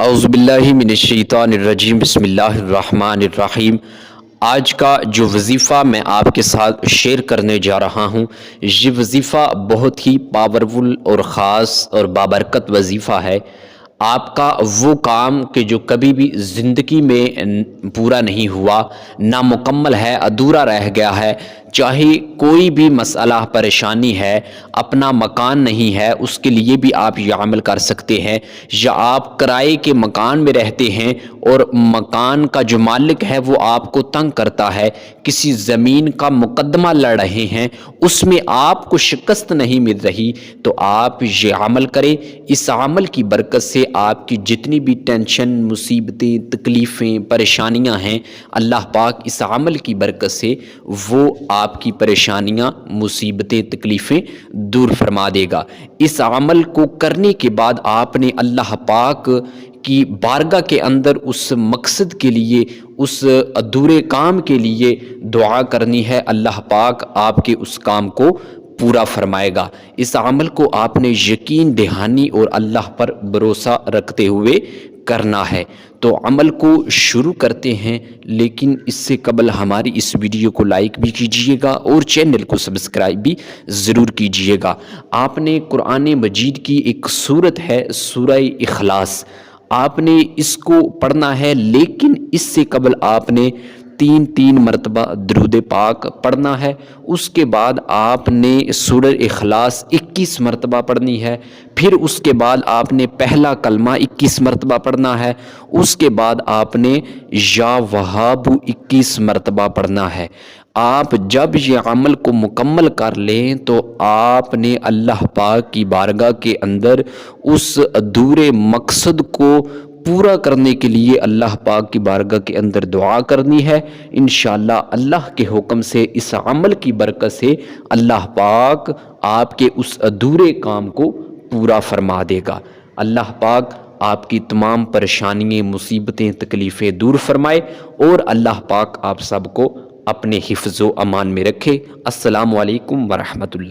اعوذ باللہ من الشیطان الرجیم، بسم اللہ الرحمن الرحیم۔ آج کا جو وظیفہ میں آپ کے ساتھ شیئر کرنے جا رہا ہوں، یہ وظیفہ بہت ہی پاورفل اور خاص اور بابرکت وظیفہ ہے۔ آپ کا وہ کام کہ جو کبھی بھی زندگی میں پورا نہیں ہوا، نامکمل ہے، ادھورا رہ گیا ہے، چاہے کوئی بھی مسئلہ پریشانی ہے، اپنا مکان نہیں ہے، اس کے لیے بھی آپ یہ عمل کر سکتے ہیں۔ یا آپ کرائے کے مکان میں رہتے ہیں اور مکان کا جو مالک ہے وہ آپ کو تنگ کرتا ہے، کسی زمین کا مقدمہ لڑ رہے ہیں، اس میں آپ کو شکست نہیں مل رہی، تو آپ یہ عمل کریں۔ اس عمل کی برکت سے آپ کی جتنی بھی ٹینشن، مصیبتیں، تکلیفیں، پریشانیاں ہیں، اللہ پاک اس عمل کی برکت سے وہ آپ کی پریشانیاں، مصیبتیں، تکلیفیں دور فرما دے گا۔ اس عمل کو کرنے کے بعد آپ نے اللہ پاک کی بارگاہ کے اندر اس مقصد کے لیے، اس ادھورے کام کے لیے دعا کرنی ہے۔ اللہ پاک آپ کے اس کام کو پورا فرمائے گا۔ اس عمل کو آپ نے یقین دہانی اور اللہ پر بھروسہ رکھتے ہوئے کرنا ہے۔ تو عمل کو شروع کرتے ہیں، لیکن اس سے قبل ہماری اس ویڈیو کو لائک بھی کیجئے گا اور چینل کو سبسکرائب بھی ضرور کیجئے گا۔ آپ نے قرآن مجید کی ایک سورت ہے سورہ اخلاص، آپ نے اس کو پڑھنا ہے، لیکن اس سے قبل آپ نے تین مرتبہ درود پاک پڑھنا ہے۔ اس کے بعد آپ نے سورہ اخلاص 21 مرتبہ پڑھنی ہے، پھر اس کے بعد آپ نے پہلا کلمہ 21 مرتبہ پڑھنا ہے، اس کے بعد آپ نے یا وہاب 21 مرتبہ پڑھنا ہے۔ آپ جب یہ عمل کو مکمل کر لیں تو آپ نے اللہ پاک کی بارگاہ کے اندر اس ادھورے مقصد کو پورا کرنے کے لیے اللہ پاک کی بارگاہ کے اندر دعا کرنی ہے۔ انشاءاللہ اللہ کے حکم سے اس عمل کی برکت سے اللہ پاک آپ کے اس ادھورے کام کو پورا فرما دے گا۔ اللہ پاک آپ کی تمام پریشانیاں، مصیبتیں، تکلیفیں دور فرمائے، اور اللہ پاک آپ سب کو اپنے حفظ و امان میں رکھے۔ السلام علیکم ورحمۃ اللہ۔